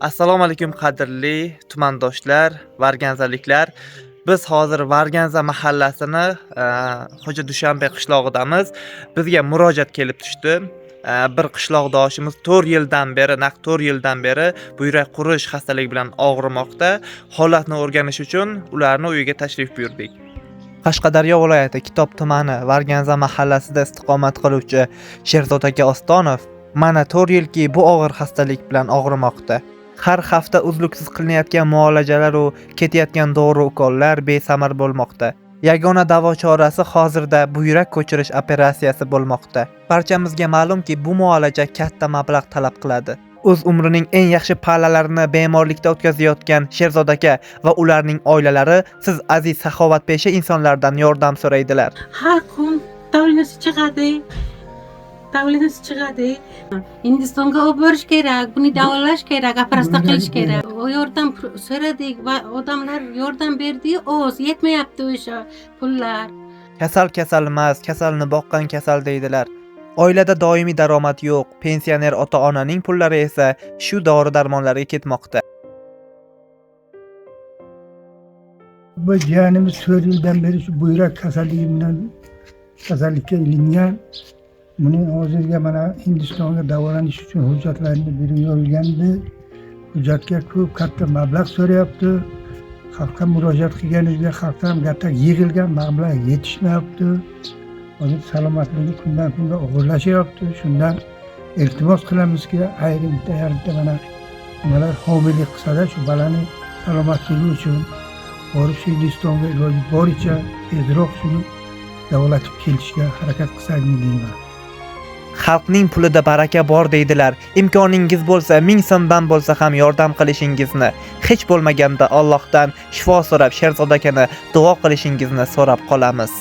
Assalomu alaykum qadrli tumandoshlar, varganzaliklar. Biz hozir Varganza mahallasini Xo'ja Dushanbe qishlog'idamiz. Bizga murojaat kelib tushdi. Bir qishloqdoshimiz 4 yildan beri buyrak qurish xastaligi bilan og'rimoqda. Holatni o'rganish uchun ularni uyiga tashrif buyurdik. Qashqadaryo viloyati Kitob tumani Varganza mahallasida istiqomat qiluvchi Sherzod aka Ostonov mana 4 yilki bu og'ir xastalik bilan og'rimoqda. Har hafta uzluksiz qilinayotgan muolajalar va ketayotgan dori-ukollar besamar bo'lmoqda. Yagona davo chorasi hozirda buyrak ko'chirish operatsiyasi bo'lmoqda. Barchamizga ma'lumki, bu muolaja katta mablag' talab qiladi. O'z umrining eng yaxshi pallalarini bemorlikda o'tkazayotgan Sherzod aka va ularning oilalari siz aziz saxovatpesha insonlardan yordam so'raydilar. Har kun davlasi chiqadi. Hindistonga olib borish kerak, buni davolash kerak, operatsiya qilish kerak. O yordam so'radik va odamlar yordam berdi, oz yetmayapti o'sha pullar. Kasal emas, kasalni boqqan kasal deydilar. Oilada doimiy daromad yo'q, pensioner ota-onaning pullari esa shu dori-darmonlarga ketmoqda. Bu jiyanimiz 4 yildan beri shu buyrak kasalligi bilan kasallikka ilingan. Buning hozirga mana Hindistonga davolanish uchun hujjatlarni berib yuborilgandi. Hujjatga ko'p katta mablag' so'rayapti. Xalqqa murojaat qilganimizda xalqdan katta yig'ilgan mablag' yetishmayapti. Hozir salomatligi kundan kunga og'irlashyapti. Shundan iltimos qilamizki, ayrimta mana nimalar homiylik qilsa-da shu balani salomatligi uchun borib Hindistonga iloji boricha tezroq shuni davolatib kelishga harakat qilsakmi deyman. Xalqning pulida baraka bor deydilar. Imkoningiz bo'lsa 1000 so'mdan bo'lsa ham yordam qilishingizni, hech bo'lmaganda Allohdan shifo so'rab Sherzod akani duo qilishingizni so'rab qolamiz.